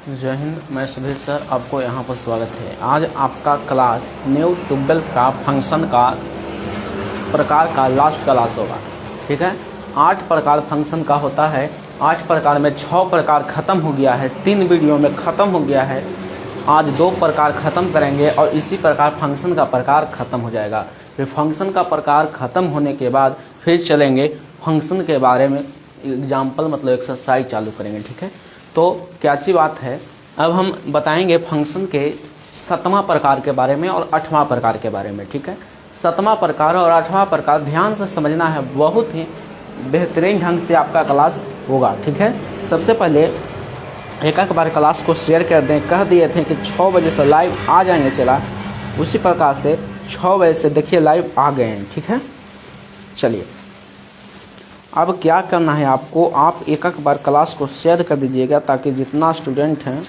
जय हिंद। मैं सुधीर सर, आपको यहाँ पर स्वागत है। आज आपका क्लास न्यू 12th का फंक्शन का प्रकार का लास्ट क्लास होगा। ठीक है, 8 प्रकार फंक्शन का होता है। 8 प्रकार में 6 प्रकार ख़त्म हो गया है, 3 वीडियो में ख़त्म हो गया है। आज 2 प्रकार ख़त्म करेंगे और इसी प्रकार फंक्शन का प्रकार ख़त्म हो जाएगा। फिर फंक्शन का प्रकार ख़त्म होने के बाद फिर चलेंगे फंक्शन के बारे में एग्जाम्पल मतलब एक्सरसाइज चालू करेंगे। ठीक है, तो क्या अच्छी बात है। अब हम बताएंगे फंक्शन के 7वां प्रकार के बारे में और 8वां प्रकार के बारे में। ठीक है, 7वां प्रकार और 8वां प्रकार ध्यान से समझना है, बहुत ही बेहतरीन ढंग से आपका क्लास होगा। ठीक है, सबसे पहले एक बार क्लास को शेयर कर दें। कह दिए थे कि 6 बजे से लाइव आ जाएंगे, चला उसी प्रकार से 6 बजे से देखिए लाइव आ गए हैं। ठीक है, चलिए अब क्या करना है आपको, आप एक बार क्लास को शेयर कर दीजिएगा ताकि जितना स्टूडेंट हैं।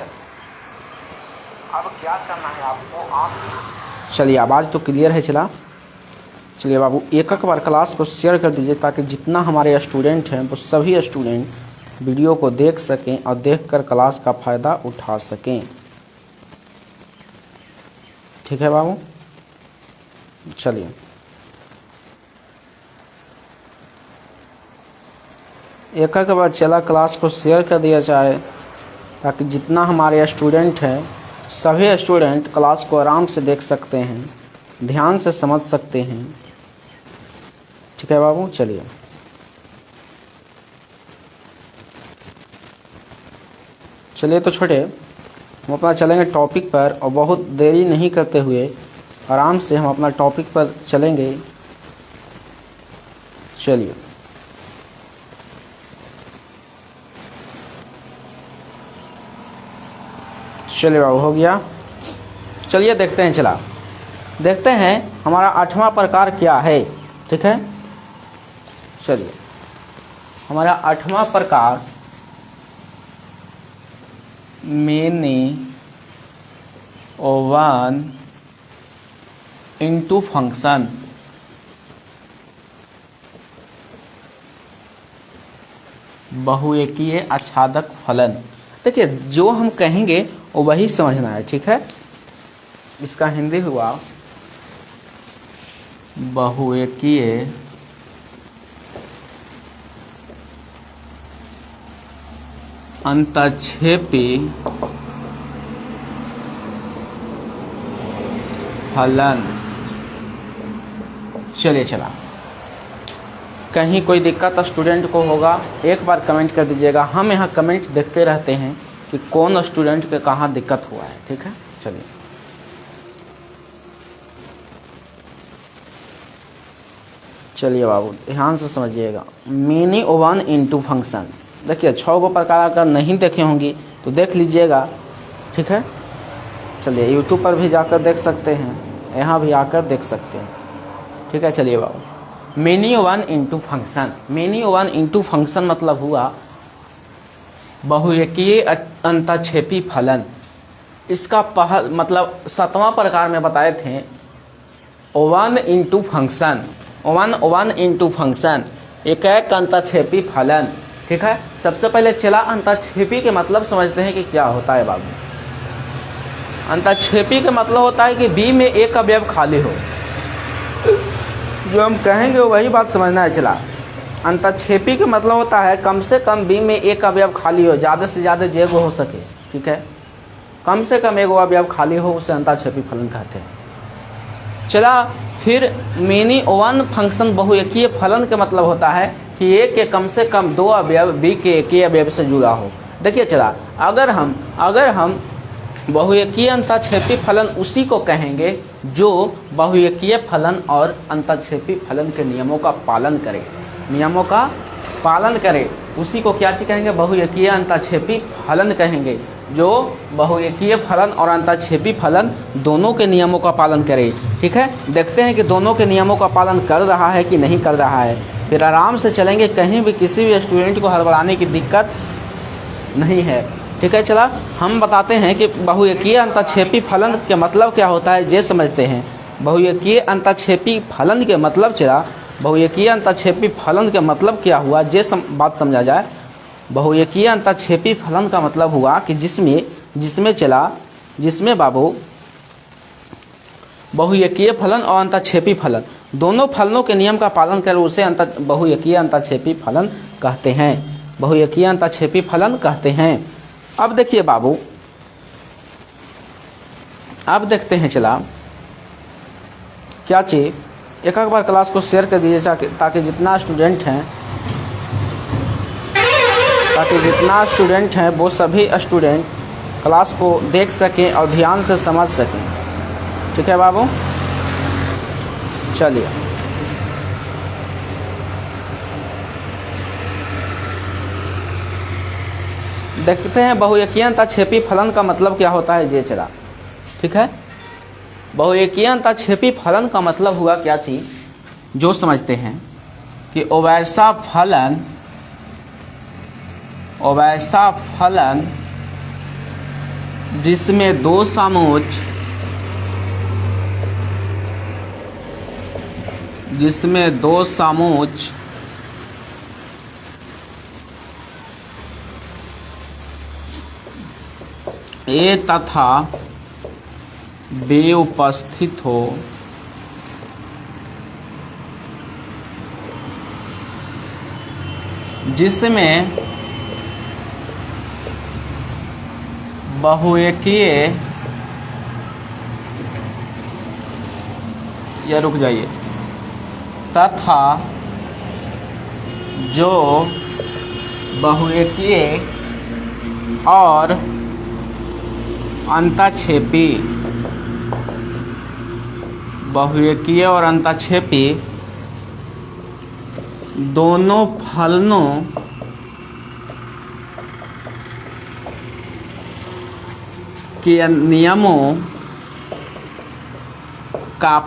अब क्या करना है आपको, आप चलिए आवाज़ तो क्लियर है। चलिए बाबू एक बार क्लास को शेयर कर दीजिए ताकि जितना हमारे स्टूडेंट हैं वो सभी स्टूडेंट वीडियो को देख सकें और देखकर क्लास का फ़ायदा उठा सकें। ठीक है बाबू, चलिए एक बार चला क्लास को शेयर कर दिया जाए ताकि जितना हमारे स्टूडेंट हैं सभी स्टूडेंट क्लास को आराम से देख सकते हैं, ध्यान से समझ सकते हैं। ठीक है बाबू, चलिए तो छोटे हम अपना चलेंगे टॉपिक पर और बहुत देरी नहीं करते हुए आराम से हम अपना टॉपिक पर चलेंगे। चलिए बाबू हो गया। चलिए देखते हैं हमारा 8वां प्रकार क्या है। ठीक है, चलिए हमारा 8वां प्रकार मेनी वन इनटू फंक्शन। बहुएकीय आच्छादक फलन। देखिए जो हम कहेंगे वो वही समझना है। ठीक है, इसका हिंदी हुआ बहुएकीय अंतःक्षेपी फलन। चलिए कहीं कोई दिक्कत स्टूडेंट को होगा एक बार कमेंट कर दीजिएगा। हम यहाँ कमेंट देखते रहते हैं कि कौन स्टूडेंट के कहाँ दिक्कत हुआ है। ठीक है, चलिए बाबू ध्यान से समझिएगा। Many one into function. देखिए 6 गो प्रकार अगर नहीं देखे होंगी तो देख लीजिएगा। ठीक है, चलिए यूट्यूब पर भी जाकर देख सकते हैं, यहाँ भी आकर देख सकते हैं। ठीक है, चलिए बाबू many one into function. Many one into function मतलब हुआ बहुएकीय अंतःक्षेपी फलन। इसका मतलब 7वां प्रकार में बताए थे one into function, one into function, एक अंतःक्षेपी फलन। ठीक है, सबसे पहले चला अंतःक्षेपी के मतलब समझते हैं कि क्या होता है बाबू। अंतःक्षेपी का मतलब होता है कि बी में एक अवयव खाली हो। जो हम कहेंगे वही बात समझना है। चला अंतःक्षेपी का मतलब होता है कम से कम बी में एक अवयव खाली हो, ज़्यादा से ज़्यादा जेगो हो सके। ठीक है, कम से कम एक अवयव खाली हो, उसे अंतःक्षेपी फलन कहते हैं। चला फिर मेनी वन फंक्शन बहुएकीय फलन का मतलब होता है कि एक के कम से कम 2 अवयव बी के एक ही अवयव से जुड़ा हो। देखिए चला अगर हम बहुएकीय अंतःक्षेपी फलन उसी को कहेंगे जो बहुएकीय फलन और अंतःक्षेपी फलन के नियमों का पालन करे, उसी को क्या कहेंगे, बहुएकीय अंतःक्षेपी फलन कहेंगे, जो बहुएकीय फलन और अंतःक्षेपी फलन दोनों के नियमों का पालन करे। ठीक है, देखते हैं कि दोनों के नियमों का पालन कर रहा है कि नहीं कर रहा है। फिर आराम से चलेंगे, कहीं भी किसी भी स्टूडेंट को हड़बड़ाने की दिक्कत नहीं है। ठीक है, चला हम बताते हैं कि बहुएकीय अंतःक्षेपी फलन के मतलब क्या होता है, ये समझते हैं। बहुएकीय अंतःक्षेपी फलन के मतलब बहुएकीय अंतःक्षेपी फलन का मतलब क्या हुआ, ये बात समझा जाए। बहुएकीय अंतःक्षेपी फलन का मतलब हुआ कि जिसमें जिसमें बाबू बहुएकीय फलन और अंतःक्षेपी फलन दोनों फलनों के नियम का पालन कर उसे बहुएकीय अंतःक्षेपी फलन कहते हैं। बहुएकीय अंतःक्षेपी फलन कहते हैं। अब देखिए बाबू, अब देखते हैं चला क्या चीज, एक बार क्लास को शेयर कर दीजिए ताकि जितना स्टूडेंट हैं वो सभी स्टूडेंट क्लास को देख सकें और ध्यान से समझ सकें। ठीक है बाबू, चलिए देखते हैं बहुएकीय अंतःक्षेपी फलन का मतलब क्या होता है ये चला। ठीक है, बहुएकीय अंतःक्षेपी फलन का मतलब हुआ क्या चीज, जो समझते हैं कि वो वैसा फलन जिसमें दो समोच्च ए तथा बी उपस्थित हो, जिसमें बहुएकीय या रुक जाइए तथा जो बहुएकीय और अंतःक्षेपी दोनों फलनों के नियमों का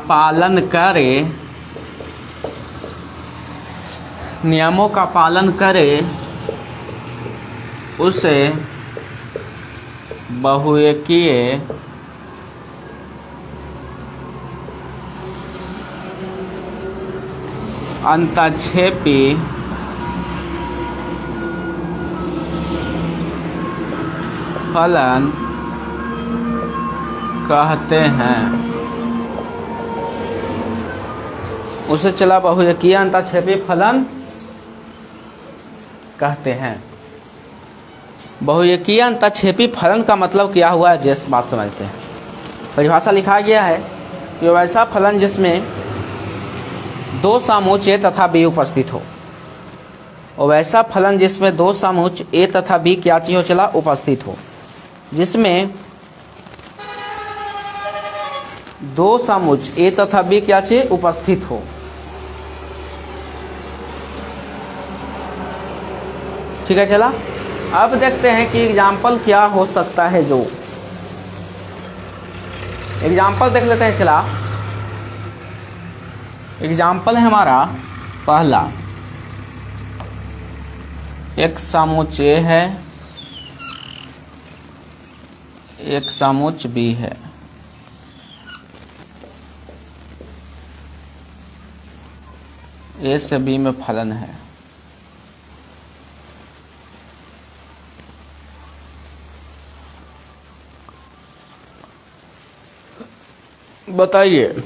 पालन करे उसे बहुएकीय अंतःक्षेपी फलन कहते हैं। उसे चला बहुएकीय अंतःक्षेपी फलन कहते हैं। बहुएकीय अंतःक्षेपी फलन का मतलब क्या हुआ है, जिस बात समझते हैं। परिभाषा लिखा गया है कि वैसा फलन जिसमें दो समोच्च ए तथा बी उपस्थित हो, और वैसा फलन जिसमें दो समोच्च ए तथा बी क्या चीज हो चला उपस्थित हो, जिसमें दो समोच्च ए तथा बी क्या चीज उपस्थित हो। ठीक है चला, अब देखते हैं कि एग्जाम्पल क्या हो सकता है। जो एग्जाम्पल देख लेते हैं चला। एग्जाम्पल है हमारा पहला, एक समोच्च ए है, एक समोच्च बी है। ए से बी में फलन है। बताइए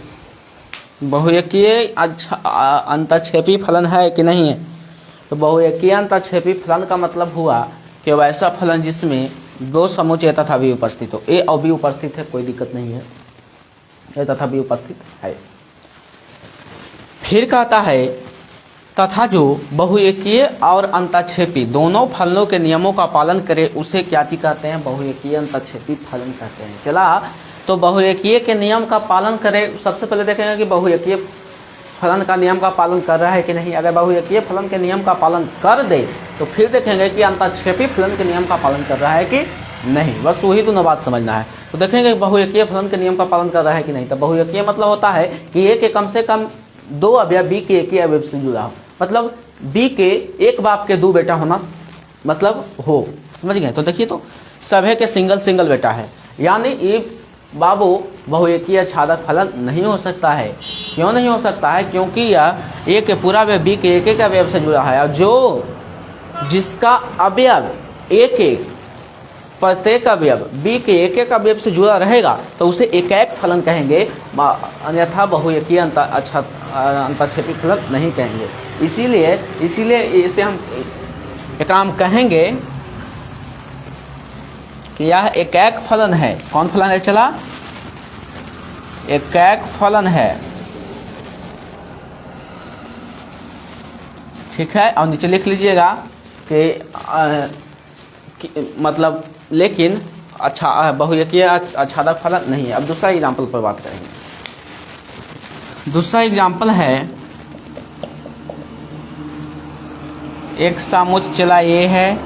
बहुएकीय अंतःक्षेपी फलन है कि नहीं है। तो बहुएकीय अंतःक्षेपी फलन का मतलब हुआ कि वैसा फलन जिसमें दो समोच्च ए तथा बी उपस्थित हो। ए और बी उपस्थित है, कोई दिक्कत नहीं है, ए तथा बी उपस्थित है। फिर कहता है तथा जो बहुएकीय और अंतःक्षेपी दोनों फलनों के नियमों का पालन करे उसे क्या चीज कहते हैं, बहुएकीय अंतःक्षेपी फलन कहते हैं। चला, तो बहुएकीय के नियम का पालन करे, सबसे पहले देखेंगे कि बहुएकीय फलन का नियम का पालन कर रहा है कि नहीं। अगर बहुएकीय फलन के नियम का पालन कर दे तो फिर देखेंगे कि अंतःक्षेपी फलन के नियम का पालन कर रहा है कि नहीं। बस वही दोनों बात समझना है। तो देखेंगे बहुएकीय फलन के नियम का पालन कर रहा है कि नहीं। तो बहुएकीय मतलब होता है कि ए के कम से कम दो अवयव बी के एक ही अवयव से जुड़ा हो, मतलब बी के एक बाप के दो बेटा होना मतलब हो, समझ गए। तो देखिए, तो सभी के सिंगल बेटा है, यानी ये बाबू बहुएकीय छादक फलन नहीं हो सकता है। क्यों नहीं हो सकता है, क्योंकि यह ए के पूरा अवयव बी के एक अवयव से जुड़ा है, और जो जिसका अवयव एक प्रत्येक अवयव b के एक एक अवयव से जुड़ा रहेगा तो उसे एकाएक फलन कहेंगे, अन्यथा बहुएकीय अंतःक्षेपी फलन नहीं कहेंगे। इसीलिए इसे हम कहेंगे कि यह एकाएक फलन है। कौन फलन है चला? एकाएक फलन है, ठीक है। और नीचे लिख लीजिएगा कि मतलब लेकिन बहुएकीय आच्छादक फलन नहीं है। अब दूसरा एग्जाम्पल पर बात करेंगे। दूसरा एग्जाम्पल है एक सामुच चला ए है,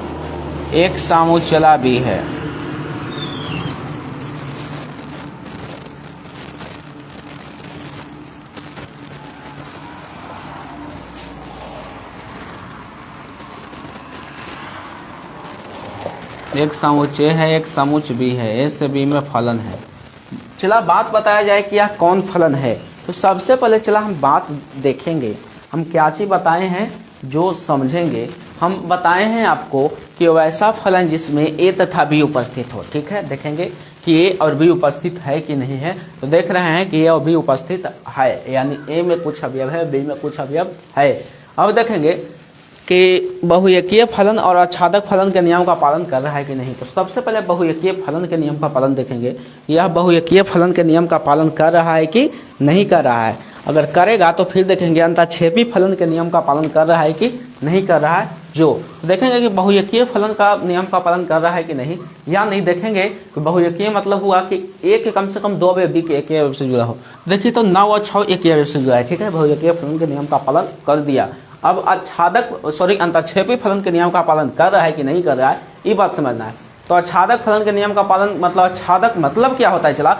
एक सामुच चला बी है। एक समुच ए है, एक समुच बी है, ए से बी में फलन है। चला बात बताया जाए कि यह कौन फलन है। तो सबसे पहले चला हम बात देखेंगे, हम क्या चीज़ बताए हैं जो समझेंगे। हम बताए हैं आपको कि वैसा फलन जिसमें ए तथा बी उपस्थित हो, ठीक है। देखेंगे कि ए और बी उपस्थित है कि नहीं है। तो देख रहे हैं कि ए और बी उपस्थित है, यानी ए में कुछ अवयव है, बी में कुछ अवयव है। अब देखेंगे कि बहुएकीय फलन और आच्छादक फलन के नियम का पालन कर रहा है कि नहीं। तो सबसे पहले बहुएकीय फलन के नियम का पालन देखेंगे, यह बहुएकीय फलन के नियम का पालन कर रहा है कि नहीं कर रहा है। अगर करेगा तो फिर देखेंगे अंतःक्षेपी फलन के नियम का पालन कर रहा है कि नहीं कर रहा है। जो देखेंगे कि बहुएकीय फलन का नियम का पालन कर रहा है कि नहीं, या नहीं देखेंगे कि बहुएकीय मतलब हुआ कि ए के कम से कम 2 अवयव बी के एक अवयव से जुड़ा हो। देखिए तो 9 और 6 एक अवयव से जुड़ा है, ठीक है। बहुएकीय फलन के नियम का पालन कर दिया। अब अंतःक्षेपी फलन के नियम का पालन कर रहा है कि नहीं कर रहा है, ये बात समझना है। तो आच्छादक फलन के नियम का पालन मतलब आच्छादक मतलब क्या होता है चला,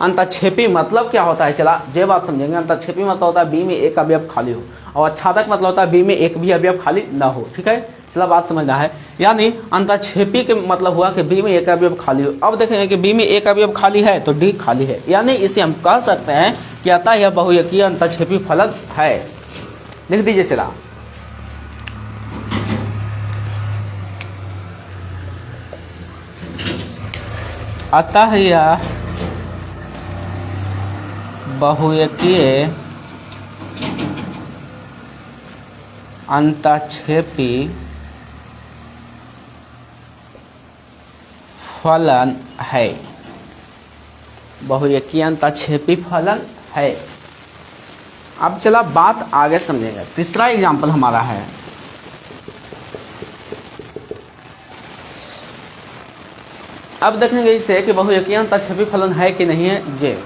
अंतःक्षेपी मतलब क्या होता है चला, ये बात समझेंगे। अंतःक्षेपी मतलब होता है बी में एक अवयव खाली हो, और आच्छादक मतलब होता है बी में एक भी अवयव खाली ना हो, ठीक है। चला बात समझना है। यानी अंतःक्षेपी के मतलब हुआ कि बी में एक अवयव खाली हो। अब देखेंगे कि बी में एक अवयव खाली है तो डी खाली है, यानी इसे हम कह सकते हैं कि अतः यह बहुएकीय अंतःक्षेपी फलन है। लिख दीजिए चला, अतः यह बहुएकीय अंतःक्षेपी फलन है। बहुएकीय अंतःक्षेपी फलन है। अब चला बात आगे समझेंगे। तीसरा एग्जाम्पल हमारा है अब देखेंगे इसे कि बहुएकीय अंतःक्षेपी फलन है कि नहीं है। जे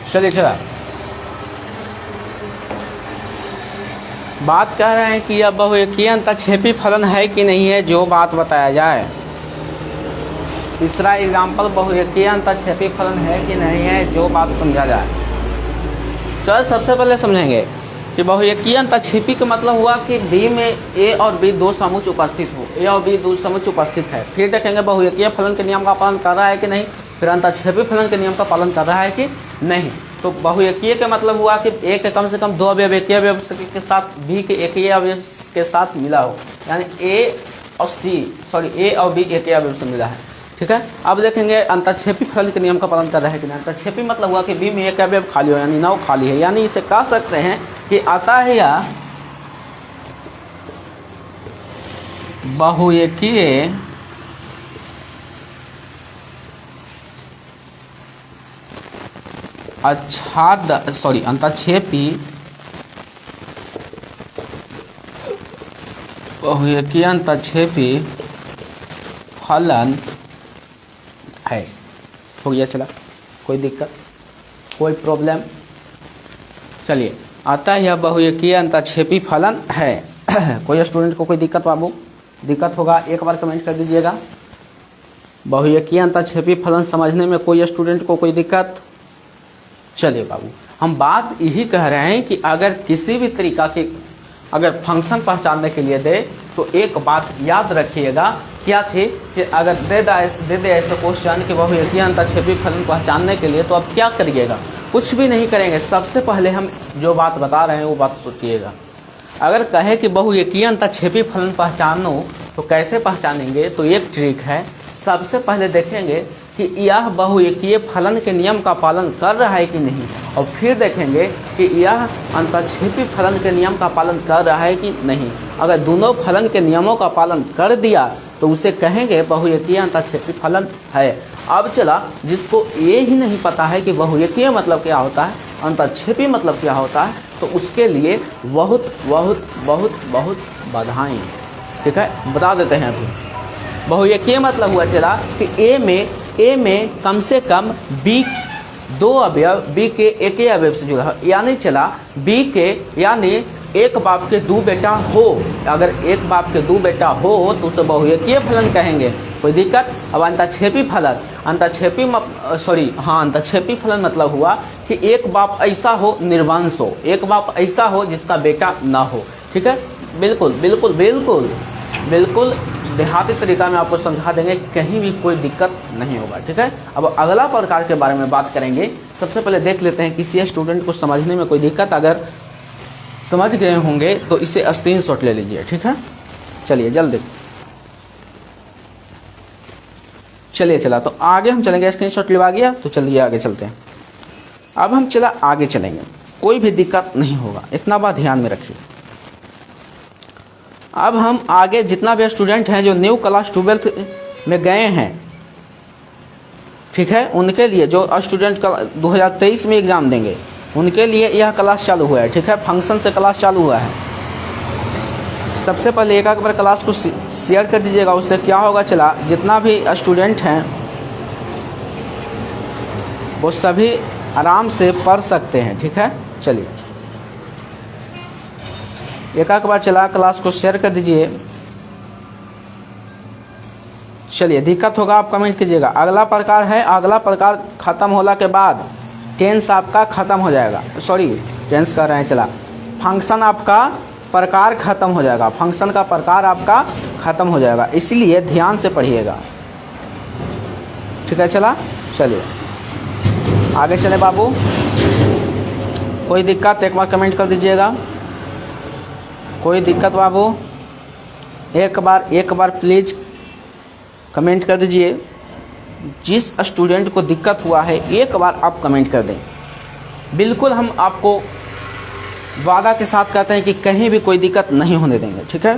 चलिए चला बात कह रहे हैं कि यह बहुएकीय अंतःक्षेपी फलन है कि नहीं है, जो बात बताया जाए। तीसरा एग्जाम्पल बहुएकीय अंतःक्षेपी फलन है कि नहीं है, जो बात समझा जाए। चलो सबसे पहले समझेंगे कि बहुएकीय अंतःक्षेपी का मतलब हुआ कि बी में ए और बी दो समुच्चय उपस्थित हो, ए और बी दो समुच्चय उपस्थित है। फिर देखेंगे बहुएकीय फलन के नियम का पालन कर रहा है कि नहीं, फिर अंतःक्षेपी फलन के नियम का पालन कर रहा है कि नहीं। तो बहुएकीय का मतलब हुआ कि ए के कम से कम 2 अवयव एक अवयव के साथ बी के एक अवयव के साथ मिला हो, यानी ए और बी एक अवयव से मिला है, ठीक है। अब देखेंगे अंतःक्षेपी फलन के नियम का पालन कर रहा है कि नहीं। अंतःक्षेपी मतलब हुआ कि बी में एक अवयव खाली हो, यानी 9 खाली है, यानी इसे कह सकते हैं कि अतः यह बहुएकीय अंतःक्षेपी बहुएकीय अंतःक्षेपी फलन है। हो गया चला, कोई दिक्कत कोई प्रॉब्लम। चलिए अतः यह बहुएकीय अंतःक्षेपी फलन है। कोई स्टूडेंट को कोई दिक्कत बाबू, दिक्कत होगा एक बार कमेंट कर दीजिएगा। बहुएकीय अंतःक्षेपी फलन समझने में कोई स्टूडेंट को कोई दिक्कत। चलिए बाबू, हम बात यही कह रहे हैं कि अगर किसी भी तरीका के अगर फंक्शन पहचानने के लिए दे तो एक बात याद रखिएगा, क्या थी कि अगर दे दे ऐसे क्वेश्चन कि बहुएकीय अंतःक्षेपी फलन पहचानने के लिए, तो अब क्या करिएगा? कुछ भी नहीं करेंगे। सबसे पहले हम जो बात बता रहे हैं वो बात सोचिएगा। अगर कहे कि बहुएकीय अंतःक्षेपी फलन पहचानो तो कैसे पहचानेंगे? तो एक ट्रिक है। सबसे पहले देखेंगे कि यह बहुएकीय फलन के नियम का पालन कर रहा है कि नहीं, और फिर देखेंगे कि यह अंतःक्षेपी फलन के नियम का पालन कर रहा है कि नहीं। अगर दोनों फलन के नियमों का पालन कर दिया तो उसे कहेंगे बहुएकीय अंतःक्षेपी फलन है। अब चला, जिसको ये ही नहीं पता है कि बहुएकीय मतलब क्या होता है, अंतःक्षेपी मतलब क्या होता है, तो उसके लिए बहुत बहुत बहुत बहुत बधाई। ठीक है, बता देते हैं अभी। बहुएकीय मतलब हुआ चला कि ए में कम से कम बी दो अवयव बी के एक ही अवयव से जुड़ा है, यानी चला बी के यानी एक बाप के दो बेटा हो। अगर एक बाप के दो बेटा हो तो उसे बहुएकीय फलन कहेंगे। कोई दिक्कत? अब अंतःक्षेपी फलन, अंतःक्षेपी फलन मतलब हुआ कि एक बाप ऐसा हो निर्वंश हो, एक बाप ऐसा हो जिसका बेटा ना हो। ठीक है, बिल्कुल बिल्कुल बिल्कुल बिल्कुल देहाती तरीका में आपको समझा देंगे, कहीं भी कोई दिक्कत नहीं होगा। ठीक है, अब अगला प्रकार के बारे में बात करेंगे। सबसे पहले देख लेते हैं किसी स्टूडेंट को समझने में कोई दिक्कत, अगर समझ गए होंगे तो इसे स्क्रीनशॉट ले लीजिए। ठीक है, चलिए जल्दी चलिए। चला तो आगे हम चलेंगे, स्क्रीनशॉट लिवा गया तो चलिए आगे चलते हैं। अब हम चला आगे चलेंगे, कोई भी दिक्कत नहीं होगा, इतना बात ध्यान में रखिए। अब हम आगे जितना भी स्टूडेंट हैं जो न्यू क्लास 12th में गए हैं, ठीक है, उनके लिए जो स्टूडेंट 2023 में एग्ज़ाम देंगे उनके लिए यह क्लास चालू हुआ है। ठीक है, फंक्शन से क्लास चालू हुआ है। सबसे पहले एक बार क्लास को शेयर कर दीजिएगा, उससे क्या होगा चला, जितना भी स्टूडेंट हैं वो सभी आराम से पढ़ सकते हैं। ठीक है, चलिए एक बार चला क्लास को शेयर कर दीजिए। चलिए, दिक्कत होगा आप कमेंट कीजिएगा। अगला प्रकार है, अगला प्रकार ख़त्म होने के बाद टेंस आपका ख़त्म हो जाएगा। सॉरी, टेंस कर रहे हैं, चला फंक्शन आपका प्रकार ख़त्म हो जाएगा, फंक्शन का प्रकार आपका ख़त्म हो जाएगा, इसलिए ध्यान से पढ़िएगा। ठीक है, चला चलिए आगे चले बाबू। कोई दिक्कत एक बार कमेंट कर दीजिएगा। कोई दिक्कत बाबू, एक बार प्लीज़ कमेंट कर दीजिए। जिस स्टूडेंट को दिक्कत हुआ है एक बार आप कमेंट कर दें। बिल्कुल हम आपको वादा के साथ कहते हैं कि कहीं भी कोई दिक्कत नहीं होने देंगे। ठीक है,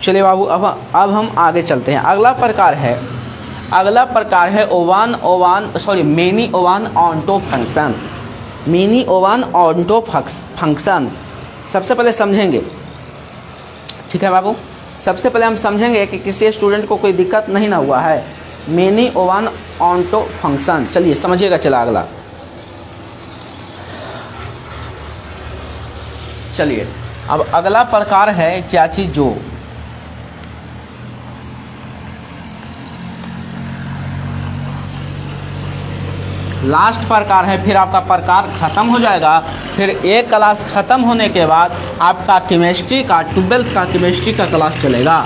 चलिए बाबू, अब हम आगे चलते हैं। अगला प्रकार है many oven onto function. Mini oven onto function सबसे पहले समझेंगे। ठीक है बाबू, सबसे पहले हम समझेंगे कि किसी स्टूडेंट को कोई दिक्कत नहीं ना हुआ है। मिनी ओवन ऑन्टो फंक्शन, चलिए समझिएगा। चला अगला, चलिए अब अगला प्रकार है क्या चीज़, जो लास्ट प्रकार है। फिर आपका प्रकार ख़त्म हो जाएगा। फिर एक क्लास ख़त्म होने के बाद आपका केमिस्ट्री का 12th का केमिस्ट्री का क्लास चलेगा,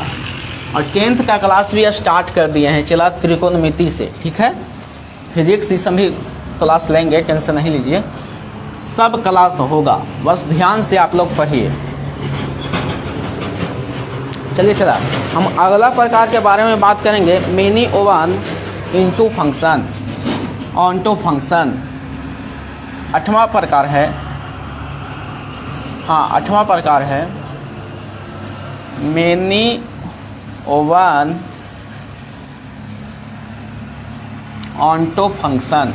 और 10th का क्लास भी स्टार्ट कर दिए हैं, चला त्रिकोणमिति से। ठीक है, फिजिक्स इस भी क्लास लेंगे, टेंशन नहीं लीजिए, सब क्लास तो होगा, बस ध्यान से आप लोग पढ़िए। चलिए चला, हम अगला प्रकार के बारे में बात करेंगे, many one into function onto function. 8वां प्रकार है, हाँ 8वां प्रकार है मिनी ओवन ऑन्टो फंक्शन।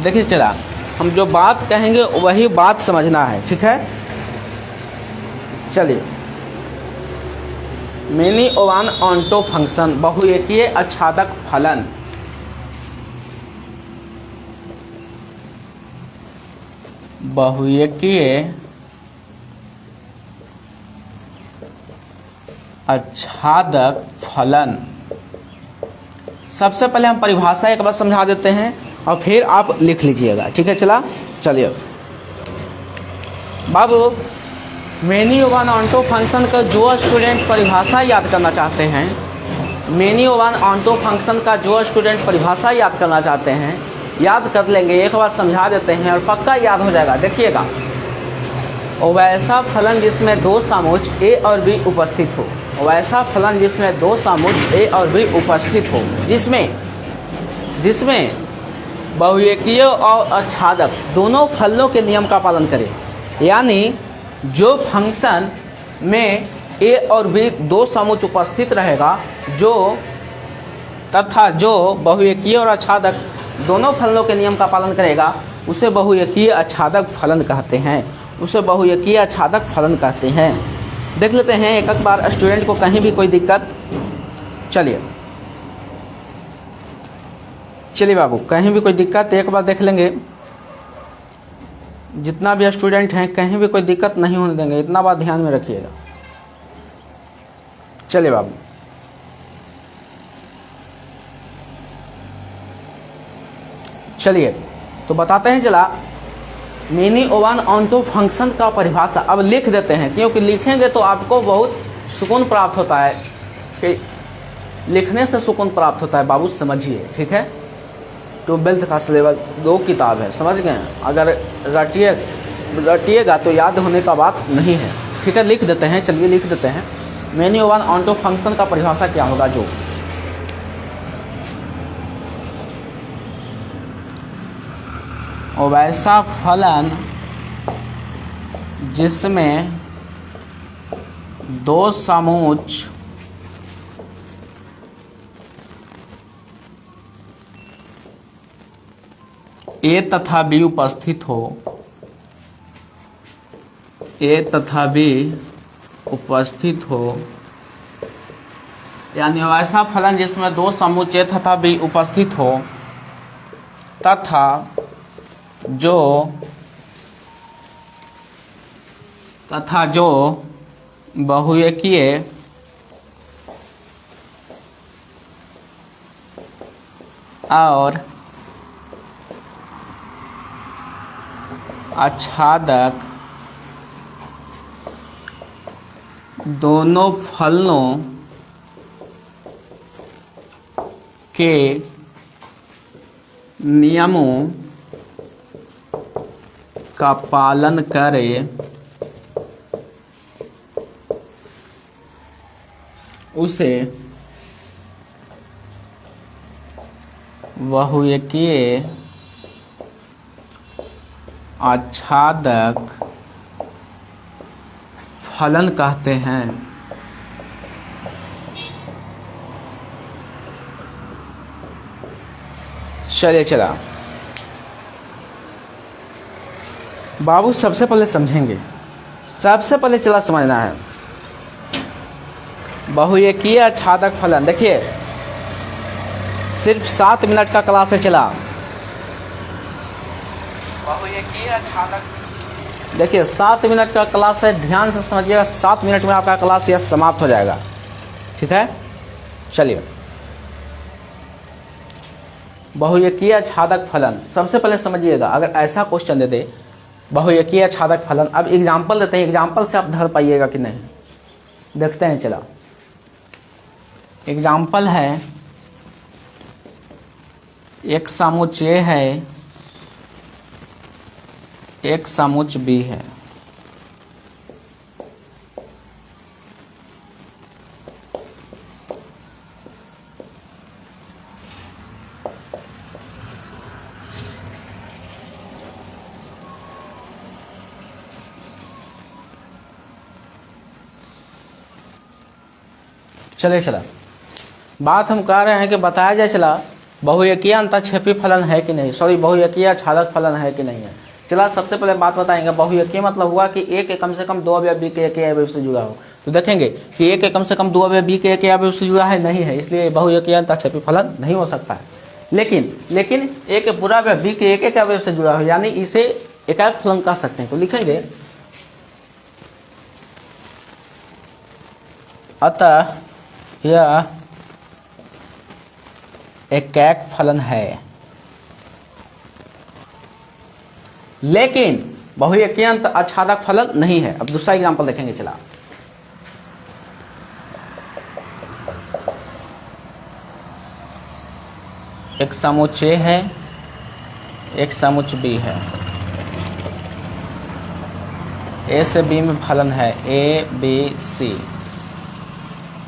देखिए चला, हम जो बात कहेंगे वही बात समझना है। ठीक है, चलिए मिनी ओवन ऑन्टो फंक्शन, बहुएकीय आच्छादक फलन। बहुएकीय आच्छादक फलन सबसे पहले हम परिभाषा एक बार समझा देते हैं और फिर आप लिख लीजिएगा, ठीक है। चलिए बाबू, मेनी ओवन ऑन्टो फंक्शन का जो स्टूडेंट परिभाषा याद करना चाहते हैं, मेनी ओवन ऑन्टो फंक्शन का जो स्टूडेंट परिभाषा याद करना चाहते हैं, याद कर लेंगे, एक बार समझा देते हैं और पक्का याद हो जाएगा। देखिएगा, वैसा फलन जिसमें दो समुच्च ए और बी उपस्थित हो, वैसा फलन जिसमें दो समुच्च ए और बी उपस्थित हो, जिसमें बहुएकीय और आच्छादक दोनों फलनों के नियम का पालन करे। यानी जो फंक्शन में ए और बी दो समुच्च उपस्थित रहेगा, तथा जो बहुएकीय और आच्छादक दोनों फलनों के नियम का पालन करेगा, उसे बहुएकीय आच्छादक फलन कहते हैं, उसे बहुएकीय आच्छादक फलन कहते हैं। देख लेते हैं एक बार स्टूडेंट को कहीं भी कोई दिक्कत। चलिए बाबू, कहीं भी कोई दिक्कत एक बार देख लेंगे। जितना भी स्टूडेंट हैं कहीं भी कोई दिक्कत नहीं होने देंगे, इतना बात ध्यान में रखिएगा। चलिए बाबू, चलिए तो बताते हैं। चला, मेनी ओवन ऑन्टो फंक्शन का परिभाषा अब लिख देते हैं, क्योंकि लिखेंगे तो आपको बहुत सुकून प्राप्त होता है, कि लिखने से सुकून प्राप्त होता है बाबू, समझिए, ठीक है। 12th का सिलेबस 2 किताब है, समझ गए। अगर रटिएगा तो याद होने का बात नहीं है, ठीक है। लिख देते हैं, चलिए लिख देते हैं। मेनी ओवन ऑन्टो फंक्शन का परिभाषा क्या होगा? जो वैसा फलन जिसमें दो समुच्च ए तथा बी उपस्थित हो, ए तथा बी उपस्थित हो, यानी वैसा फलन जिसमें दो समुच्च ए तथा बी उपस्थित हो, तथा जो बहुएकीय और आच्छादक दोनों फलनों के नियमों का पालन करे, उसे बहुएकीय आच्छादक फलन कहते हैं। चला बाबू, सबसे पहले समझेंगे, सबसे पहले चला समझना है बहुएकीय आच्छादक फलन। देखिए सिर्फ 7 मिनट का क्लास है। चला बहुएकीय आच्छादक, देखिए 7 मिनट का क्लास है, ध्यान से समझिएगा। 7 मिनट में आपका क्लास यह समाप्त हो जाएगा, ठीक है। चलिए, बहुएकीय आच्छादक फलन सबसे पहले समझिएगा। अगर ऐसा क्वेश्चन दे दे बहुएकीय आच्छादक फलन, अब एग्जाम्पल देते हैं, एग्जाम्पल से आप धर पाइएगा कि नहीं, देखते हैं। चला, एग्जाम्पल है, एक समुच्च ए है, एक समुच्च बी है। चला बात हम कह रहे हैं कि बताया जाए, चला बहुएकीय अंतःक्षेपी फलन है कि नहीं, सॉरी बहुएकीय आच्छादक फलन है कि नहीं है। चला सबसे पहले बात बताएंगे, बहुएकीय मतलब हुआ कि ए के कम से कम 2 अवयव बी के एक अवयव से जुड़ा हो। तो देखेंगे कि ए के कम से कम 2 अवयव बी के एक अवयव से जुड़ा है, नहीं है, इसलिए बहुएकीय अंतःक्षेपी फलन नहीं हो सकता है। लेकिन ए के पूरा अवयव बी के एक अवयव से जुड़ा हो, यानी इसे एकाक फलन कह सकते हैं। तो लिखेंगे अतः यह एकैक फलन है, लेकिन बहुएकीय अंत आच्छादक फलन नहीं है। अब दूसरा एग्जांपल देखेंगे। चला, एक समुच्चय है, एक समुच्चय बी है, ए से बी में फलन है ए बी सी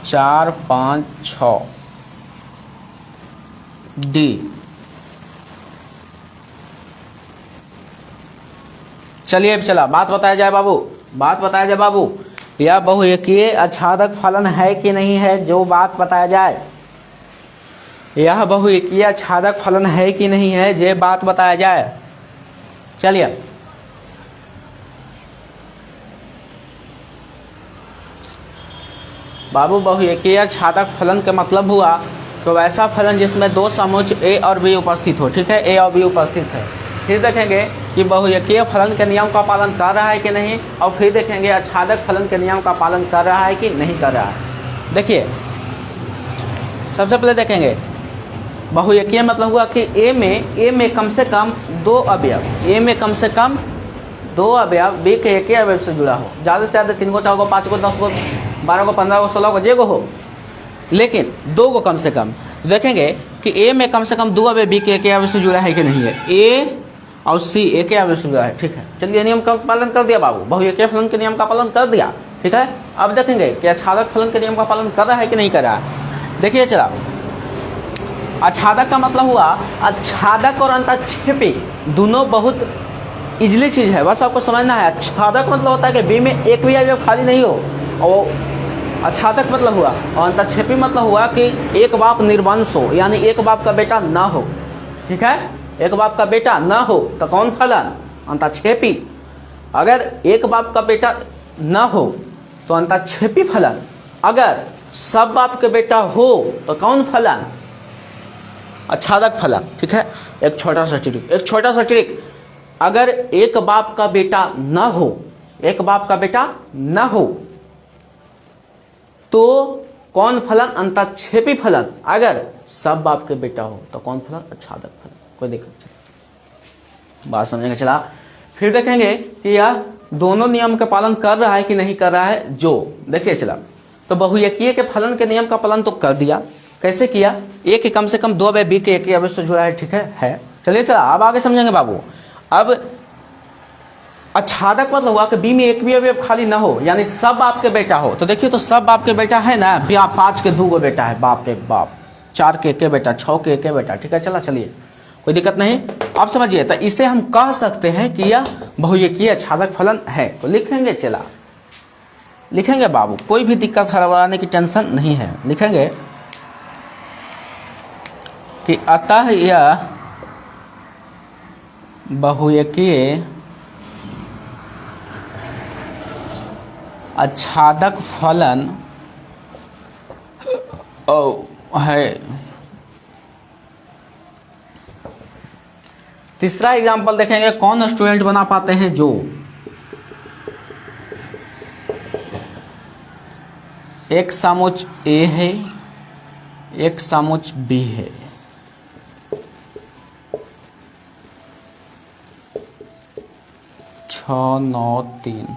4 5 6 डी। चलिए अब चला बात बताया जाए बाबू, बात बताया जाए बाबू, यह बहुएकीय आच्छादक फलन है कि नहीं है, जो बात बताया जाए। यह बहुएकीय आच्छादक फलन है कि नहीं है, जे बात बताया जाए। चलिए बाबू, बहुएकीय आच्छादक फलन का मतलब हुआ तो वैसा फलन जिसमें दो समुच्चय ए और बी उपस्थित हो। ठीक है, ए और बी उपस्थित है। फिर देखेंगे कि बहुएकीय फलन के नियम का पालन कर रहा है कि नहीं, और फिर देखेंगे आच्छादक फलन के नियम का पालन कर रहा है कि नहीं कर रहा है। देखिए सबसे पहले देखेंगे बहुएकीय मतलब हुआ कि ए में कम से कम दो अवयव, ए में कम से कम दो अवयव बी के एक ही अवयव से जुड़ा हो। ज़्यादा से ज़्यादा 3 को 4 को 5 को 10 को 12 को 15 को 16 को जे को हो, लेकिन 2 को कम से कम। देखेंगे कि ए में कम से कम 2 अवयव बी के एक ही अवयव से जुड़ा है कि नहीं है, ए और सी एक ही अवयव से जुड़ा है। ठीक है, चलिए नियम का पालन कर दिया बाबू, बहुएकीय फलन के नियम का पालन कर दिया। ठीक है, अब देखेंगे कि आच्छादक फलन के नियम का पालन कर रहा है कि नहीं कर रहा है। देखिए चला, आच्छादक का मतलब हुआ आच्छादक और अंतःक्षेपी दोनों बहुत इजली चीज़ है, बस आपको समझना है। आच्छादक मतलब होता है कि बी में एक भी अवयव खाली नहीं हो, और आच्छादक मतलब हुआ, और अंतःक्षेपी मतलब हुआ कि एक बाप निर्वंश हो, यानी एक बाप का बेटा ना हो। ठीक है, एक बाप का बेटा ना हो तो कौन फलन, अंतःक्षेपी। अगर एक बाप का बेटा ना हो तो अंतःक्षेपी फलन। अगर सब बाप के बेटा हो तो कौन फलन, आच्छादक फलन। ठीक है, एक छोटा सा ट्रिक, अगर एक बाप का बेटा न हो, एक बाप का बेटा न हो तो कौन फलन, अंतःक्षेपी फलन। अगर सब बाप के बेटा हो तो कौन फलन, आच्छादक फलन। कोई दिक्कत नहीं, बात समझेंगे। चला, फिर देखेंगे कि यह दोनों नियम का पालन कर रहा है कि नहीं कर रहा है। जो देखिए चला, तो बहुएकीय के फलन के नियम का पालन तो कर दिया। कैसे किया, ए के कम से कम 2 अवयव बी के एक ही अवयव से जुड़ा है। ठीक है। चलिए चला, अब आगे समझेंगे बाबू। अब आच्छादक मतलब हुआ कि बी में एक भी अवयव खाली ना हो, यानी सब बाप के बेटा हो। तो देखिए, तो सब बाप के बेटा है ना, 5 के 2 बेटा है, बाप एक बाप, 4 के एक बेटा, 6 के एक बेटा। ठीक है, चला चलिए, कोई दिक्कत नहीं। आप समझिए, तो इसे हम कह सकते हैं कि यह बहुएकीय आच्छादक फलन है। तो लिखेंगे, चला लिखेंगे बाबू, कोई भी दिक्कत हड़बड़ाने की टेंशन नहीं है। लिखेंगे कि अतः यह बहुएकीय आच्छादक फलन है। तीसरा एग्जांपल देखेंगे, कौन स्टूडेंट बना पाते हैं जो एक समुच्चय ए है, एक समुच्चय बी है, छः 9 3।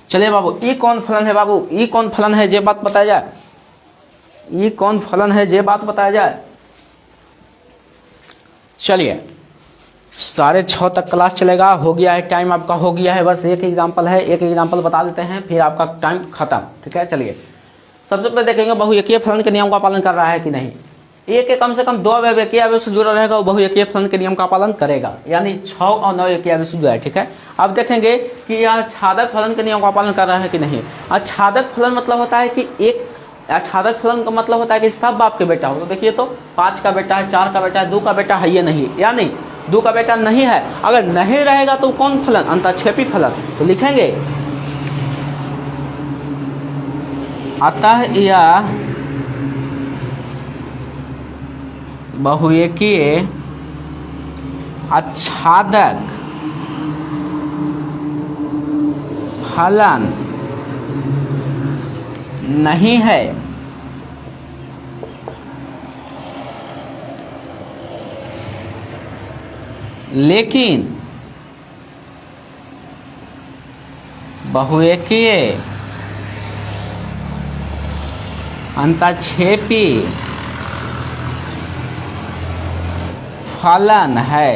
चलिए बाबू, ये कौन फलन है बाबू, ये कौन फलन है, जे बात बताया जाए। ये कौन फलन है, जे बात बताया जाए। चलिए, 6:30 तक क्लास चलेगा, हो गया है टाइम आपका, हो गया है। बस एक एग्जांपल है, एक एग्जांपल बता देते हैं, फिर आपका टाइम खत्म। ठीक है, चलिए सबसे पहले देखेंगे बहुएकीय फलन के नियम का पालन कर रहा है कि नहीं। ए के कम से कम 2 अवयव एक ही अवयव से जुड़ा रहेगा, वो बहुएकीय फलन के नियम का पालन करेगा, यानी 6 और 9 एक ही अवयव से जुड़ा है। ठीक है, अब देखेंगे कि यह आच्छादक फलन के नियम का पालन कर रहा है कि नहीं। आच्छादक फलन मतलब होता है कि एक आच्छादक फलन का मतलब होता है कि सब बाप के बेटा हो। तो देखिए, तो 5 का बेटा है, 4 का बेटा है, 2 का बेटा है ये नहीं, यानी 2 का बेटा नहीं है। अगर नहीं रहेगा तो कौन फलन, अंतःक्षेपी फलन। तो लिखेंगे अतः यह बहुएकीय आच्छादक फलन नहीं है। लेकिन बहुएकीय अंतक्षेपी फलन है।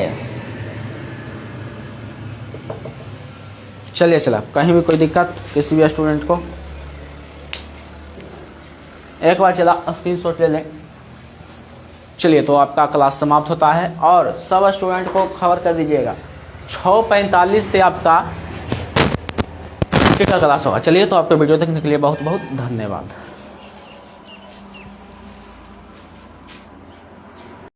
चलिए चला, कहीं भी कोई दिक्कत किसी भी स्टूडेंट को, एक बार चला स्क्रीनशॉट ले लें। चलिए, तो आपका क्लास समाप्त होता है और सब स्टूडेंट को खबर कर दीजिएगा 6:45 से आपका क्लास होगा। चलिए, तो आपको वीडियो देखने के लिए बहुत बहुत धन्यवाद।